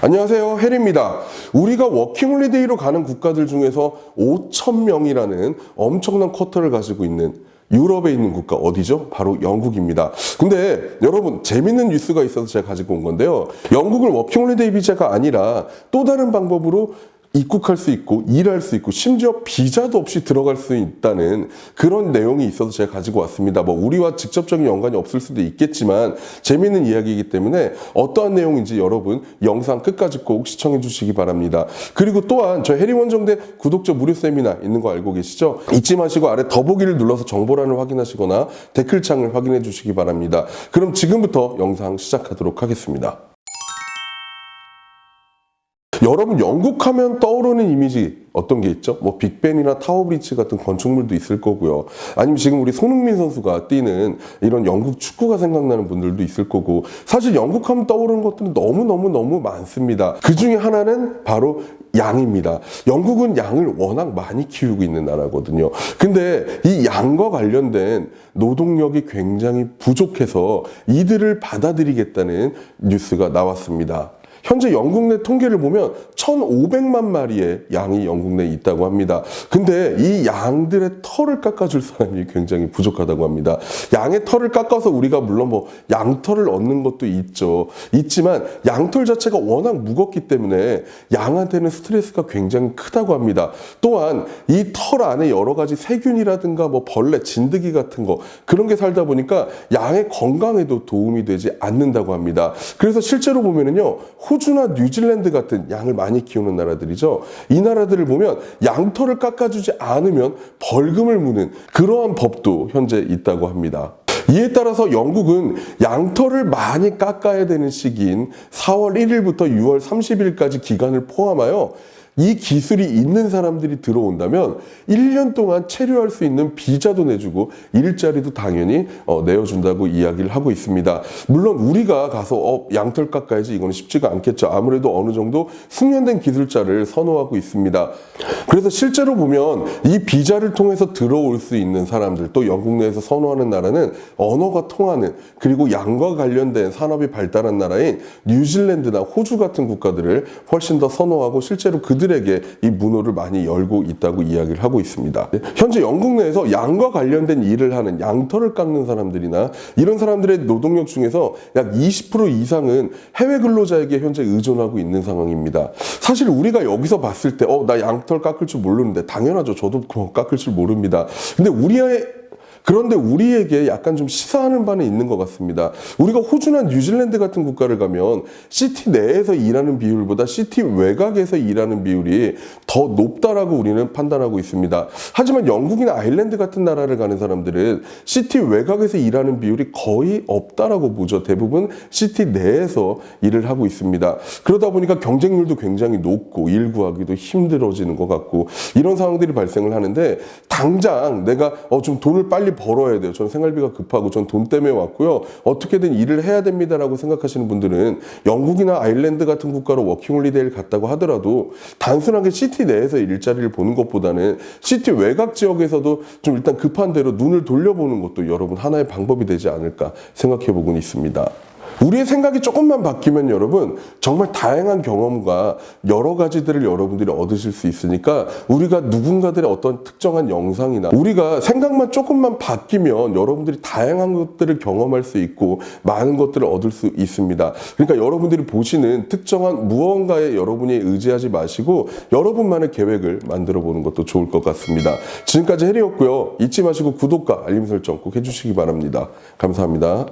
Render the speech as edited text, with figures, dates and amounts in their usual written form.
안녕하세요, 해리입니다. 우리가 워킹홀리데이로 가는 국가들 중에서 5,000명이라는 엄청난 쿼터를 가지고 있는 유럽에 있는 국가 어디죠? 바로 영국입니다. 근데 여러분, 재밌는 뉴스가 있어서 제가 가지고 온 건데요. 영국을 워킹홀리데이 비자가 아니라 또 다른 방법으로 입국할 수 있고 일할 수 있고 심지어 비자도 없이 들어갈 수 있다는 그런 내용이 있어서 제가 가지고 왔습니다. 뭐 우리와 직접적인 연관이 없을 수도 있겠지만 재미있는 이야기이기 때문에 어떠한 내용인지 여러분 영상 끝까지 꼭 시청해 주시기 바랍니다. 그리고 또한 저 해리원정대 구독자 무료 세미나 있는 거 알고 계시죠? 잊지 마시고 아래 더보기를 눌러서 정보란을 확인하시거나 댓글창을 확인해 주시기 바랍니다. 그럼 지금부터 영상 시작하도록 하겠습니다. 여러분, 영국 하면 떠오르는 이미지 어떤 게 있죠? 뭐 빅벤이나 타워브리지 같은 건축물도 있을 거고요. 아니면 지금 우리 손흥민 선수가 뛰는 이런 영국 축구가 생각나는 분들도 있을 거고, 사실 영국 하면 떠오르는 것들은 너무 많습니다. 그 중에 하나는 바로 양입니다. 영국은 양을 워낙 많이 키우고 있는 나라거든요. 근데 이 양과 관련된 노동력이 굉장히 부족해서 이들을 받아들이겠다는 뉴스가 나왔습니다. 현재 영국 내 통계를 보면 1,500만 마리의 양이 영국 내에 있다고 합니다. 근데 이 양들의 털을 깎아줄 사람이 굉장히 부족하다고 합니다. 양의 털을 깎아서 우리가 물론 뭐 양털을 얻는 것도 있지만 양털 자체가 워낙 무겁기 때문에 양한테는 스트레스가 굉장히 크다고 합니다. 또한 이 털 안에 여러 가지 세균이라든가 뭐 벌레, 진드기 같은 거 그런 게 살다 보니까 양의 건강에도 도움이 되지 않는다고 합니다. 그래서 실제로 보면은요, 호주나 뉴질랜드 같은 양을 많이 키우는 나라들이죠. 이 나라들을 보면 양털을 깎아주지 않으면 벌금을 무는 그러한 법도 현재 있다고 합니다. 이에 따라서 영국은 양털을 많이 깎아야 되는 시기인 4월 1일부터 6월 30일까지 기간을 포함하여 이 기술이 있는 사람들이 들어온다면 1년 동안 체류할 수 있는 비자도 내주고 일자리도 당연히 내어준다고 이야기를 하고 있습니다. 물론 우리가 가서 양털 깎아야지 이거는 쉽지가 않겠죠. 아무래도 어느 정도 숙련된 기술자를 선호하고 있습니다. 그래서 실제로 보면 이 비자를 통해서 들어올 수 있는 사람들, 또 영국 내에서 선호하는 나라는 언어가 통하는, 그리고 양과 관련된 산업이 발달한 나라인 뉴질랜드나 호주 같은 국가들을 훨씬 더 선호하고 실제로 그들에게 이 문호를 많이 열고 있다고 이야기를 하고 있습니다. 현재 영국 내에서 양과 관련된 일을 하는 양털을 깎는 사람들이나 이런 사람들의 노동력 중에서 약 20% 이상은 해외 근로자에게 현재 의존하고 있는 상황입니다. 사실 우리가 여기서 봤을 때 나 양털 깎을 줄 모르는데, 당연하죠. 저도 깎을 줄 모릅니다. 그런데 우리에게 약간 좀 시사하는 바는 있는 것 같습니다. 우리가 호주나 뉴질랜드 같은 국가를 가면 시티 내에서 일하는 비율보다 시티 외곽에서 일하는 비율이 더 높다라고 우리는 판단하고 있습니다. 하지만 영국이나 아일랜드 같은 나라를 가는 사람들은 시티 외곽에서 일하는 비율이 거의 없다라고 보죠. 대부분 시티 내에서 일을 하고 있습니다. 그러다 보니까 경쟁률도 굉장히 높고 일 구하기도 힘들어지는 것 같고 이런 상황들이 발생을 하는데, 당장 내가 좀 돈을 빨리 벌어야 돼요. 저는 생활비가 급하고 전 돈 때문에 왔고요. 어떻게든 일을 해야 됩니다라고 생각하시는 분들은 영국이나 아일랜드 같은 국가로 워킹홀리데이를 갔다고 하더라도 단순하게 시티 내에서 일자리를 보는 것보다는 시티 외곽 지역에서도 좀 일단 급한 대로 눈을 돌려보는 것도 여러분 하나의 방법이 되지 않을까 생각해 보곤 있습니다. 우리의 생각이 조금만 바뀌면 여러분 정말 다양한 경험과 여러 가지들을 여러분들이 얻으실 수 있으니까, 우리가 누군가들의 어떤 특정한 영상이나 우리가 생각만 조금만 바뀌면 여러분들이 다양한 것들을 경험할 수 있고 많은 것들을 얻을 수 있습니다. 그러니까 여러분들이 보시는 특정한 무언가에 여러분이 의지하지 마시고 여러분만의 계획을 만들어 보는 것도 좋을 것 같습니다. 지금까지 해리였고요. 잊지 마시고 구독과 알림 설정 꼭 해주시기 바랍니다. 감사합니다.